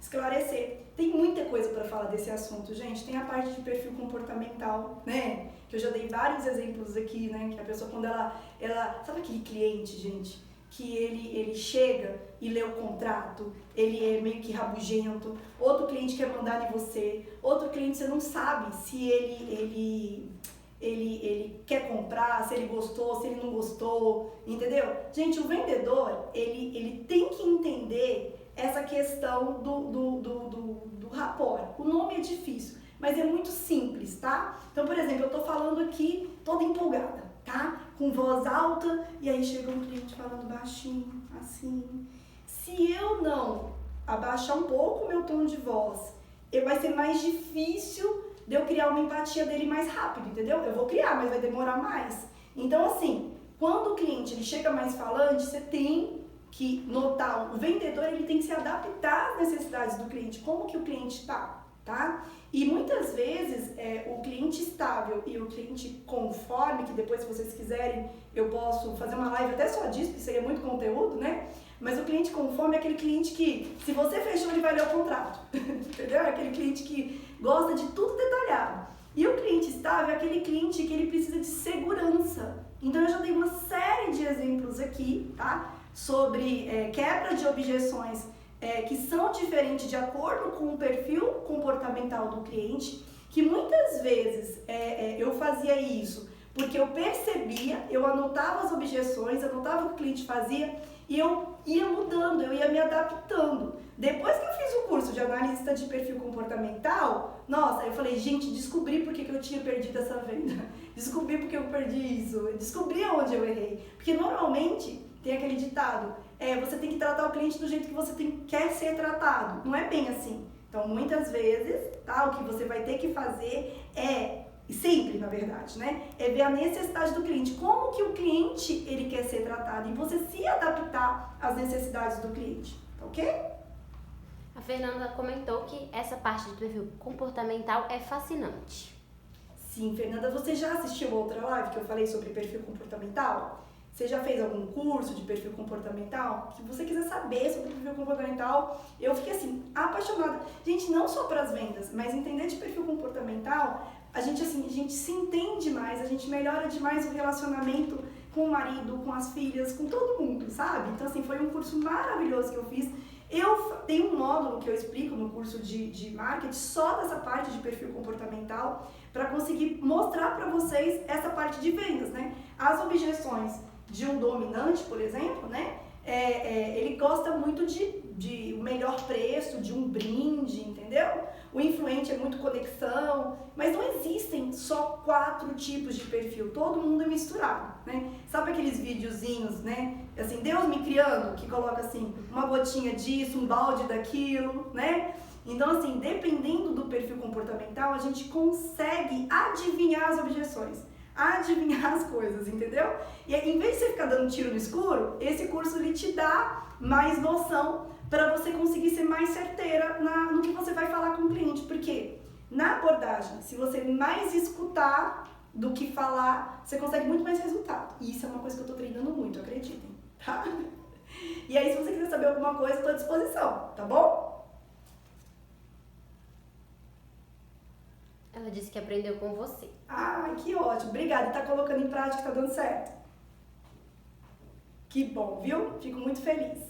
esclarecer. Tem muita coisa para falar desse assunto, gente. Tem a parte de perfil comportamental, né? Que eu já dei vários exemplos aqui, né? Que a pessoa, quando ela sabe aquele cliente, gente, que ele chega e lê o contrato, ele é meio que rabugento, outro cliente quer mandar em você, outro cliente você não sabe se ele quer comprar, se ele gostou, se ele não gostou, entendeu? Gente, o vendedor, ele tem que entender essa questão do rapport. O nome é difícil, mas é muito simples, tá? Então, por exemplo, eu tô falando aqui toda empolgada, tá? Com voz alta, e aí chega um cliente falando baixinho, assim. Se eu não abaixar um pouco o meu tom de voz, vai ser mais difícil de eu criar uma empatia dele mais rápido, entendeu? Eu vou criar, mas vai demorar mais. Então, assim, quando o cliente ele chega mais falante, você tem que notar, o vendedor ele tem que se adaptar às necessidades do cliente, como que o cliente está, tá? E muitas vezes o cliente estável e o cliente conforme, que depois se vocês quiserem eu posso fazer uma live até só disso, porque seria muito conteúdo, né? Mas o cliente conforme é aquele cliente que, se você fechou, ele vai ler o contrato, entendeu? É aquele cliente que gosta de tudo detalhado. E o cliente estável é aquele cliente que ele precisa de segurança. Então eu já dei uma série de exemplos aqui, tá? Sobre quebra de objeções que são diferentes de acordo com o perfil comportamental do cliente, que muitas vezes eu fazia isso porque eu percebia, eu anotava as objeções, anotava o que o cliente fazia e eu ia mudando, eu ia me adaptando. Depois que eu fiz o curso de analista de perfil comportamental, nossa, eu falei, gente, descobri por que eu tinha perdido essa venda, descobri por que eu perdi isso, descobri onde eu errei, porque normalmente tem aquele ditado, você tem que tratar o cliente do jeito que você quer ser tratado. Não é bem assim. Então, muitas vezes, tá, o que você vai ter que fazer e sempre, na verdade, né, é ver a necessidade do cliente. Como que o cliente, ele quer ser tratado? E você se adaptar às necessidades do cliente, tá ok? A Fernanda comentou que essa parte do perfil comportamental é fascinante. Sim, Fernanda, você já assistiu outra live que eu falei sobre perfil comportamental? Você já fez algum curso de perfil comportamental? Se você quiser saber sobre perfil comportamental, eu fiquei assim, apaixonada. Gente, não só para as vendas, mas entender de perfil comportamental, a gente se entende mais, a gente melhora demais o relacionamento com o marido, com as filhas, com todo mundo, sabe? Então, assim, foi um curso maravilhoso que eu fiz. Eu tenho um módulo que eu explico no curso de marketing só dessa parte de perfil comportamental para conseguir mostrar para vocês essa parte de vendas, né? As objeções de um dominante, por exemplo, né? Ele gosta muito de um melhor preço, de um brinde, entendeu? O influente é muito conexão, mas não existem só 4 tipos de perfil, todo mundo é misturado, né? Sabe aqueles videozinhos, né? Assim, Deus me criando, que coloca assim, uma gotinha disso, um balde daquilo, né? Então, assim, dependendo do perfil comportamental, a gente consegue adivinhar as objeções, adivinhar as coisas, entendeu? E em vez de você ficar dando tiro no escuro, esse curso ele te dá mais noção para você conseguir ser mais certeira no que você vai falar com o cliente. Porque na abordagem, se você mais escutar do que falar, você consegue muito mais resultado. E isso é uma coisa que eu tô treinando muito, acreditem, tá? E aí, se você quiser saber alguma coisa, eu tô à disposição, tá bom? Ela disse que aprendeu com você. Ah, que ótimo. Obrigada. E tá colocando em prática, tá dando certo. Que bom, viu? Fico muito feliz.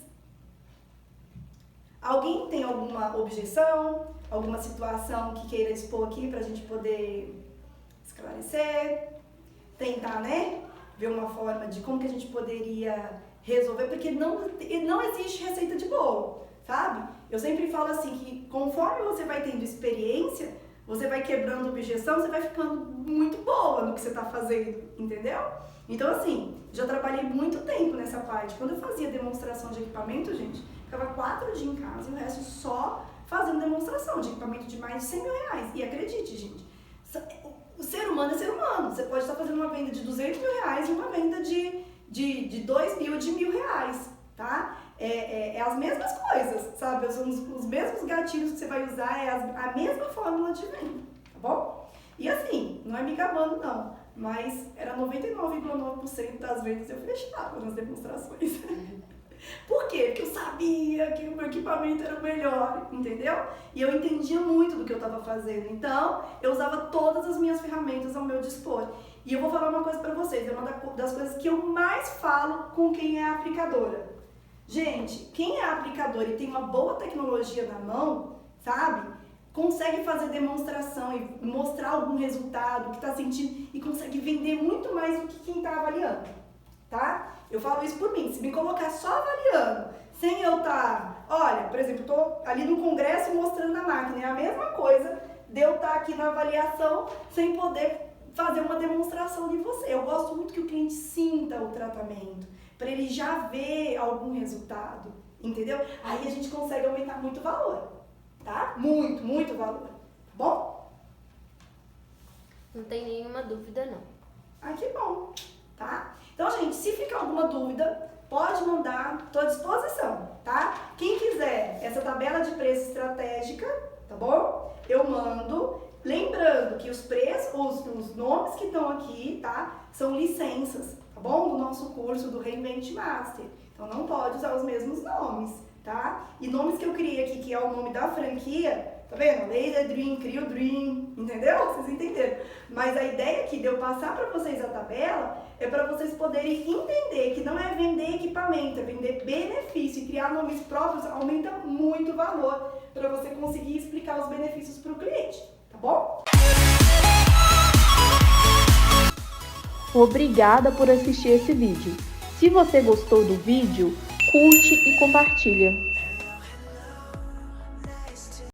Alguém tem alguma objeção, alguma situação que queira expor aqui pra gente poder esclarecer? Tentar, né? Ver uma forma de como que a gente poderia resolver, porque não existe receita de bolo. sabe? Eu sempre falo assim que conforme você vai tendo experiência, você vai quebrando objeção, você vai ficando muito boa no que você está fazendo, entendeu? Então assim, já trabalhei muito tempo nessa parte. Quando eu fazia demonstração de equipamento, gente, ficava 4 dias em casa e o resto só fazendo demonstração de equipamento de mais de 100 mil reais. E acredite, gente, o ser humano é ser humano. Você pode estar fazendo uma venda de 200 mil reais e uma venda de 2 mil, de 1.000 reais, tá? É as mesmas coisas, sabe? São os mesmos gatilhos que você vai usar, a mesma fórmula de venda, tá bom? E assim, não é me gabando não, mas era 99,9% das vendas eu fechava nas demonstrações. Por quê? Porque eu sabia que o meu equipamento era o melhor, entendeu? E eu entendia muito do que eu estava fazendo, então eu usava todas as minhas ferramentas ao meu dispor. E eu vou falar uma coisa pra vocês, é uma das coisas que eu mais falo com quem é aplicadora. Gente, quem é aplicador e tem uma boa tecnologia na mão, sabe? Consegue fazer demonstração e mostrar algum resultado que está sentindo e consegue vender muito mais do que quem está avaliando, tá? Eu falo isso por mim, se me colocar só avaliando, sem eu estar, olha, por exemplo, estou ali no congresso mostrando a máquina, é a mesma coisa de eu estar aqui na avaliação sem poder fazer uma demonstração de você. Eu gosto muito que o cliente sinta o tratamento, para ele já ver algum resultado, entendeu? Aí a gente consegue aumentar muito o valor, tá? Muito, muito valor, tá bom? Não tem nenhuma dúvida, não. Ah, que bom, tá? Então, gente, se ficar alguma dúvida, pode mandar, estou à disposição, tá? Quem quiser essa tabela de preço estratégica, tá bom? Eu mando, lembrando que os preços, os nomes que estão aqui, tá? São licenças, tá bom? Do nosso curso do Reinvent Master. Então, não pode usar os mesmos nomes, tá? E nomes que eu criei aqui, que é o nome da franquia, tá vendo? Laser Dream, Crio Dream, entendeu? Vocês entenderam? Mas a ideia aqui de eu passar para vocês a tabela é para vocês poderem entender que não é vender equipamento, é vender benefício. E criar nomes próprios aumenta muito o valor para você conseguir explicar os benefícios para o cliente, tá bom? Obrigada por assistir esse vídeo. Se você gostou do vídeo, curte e compartilha.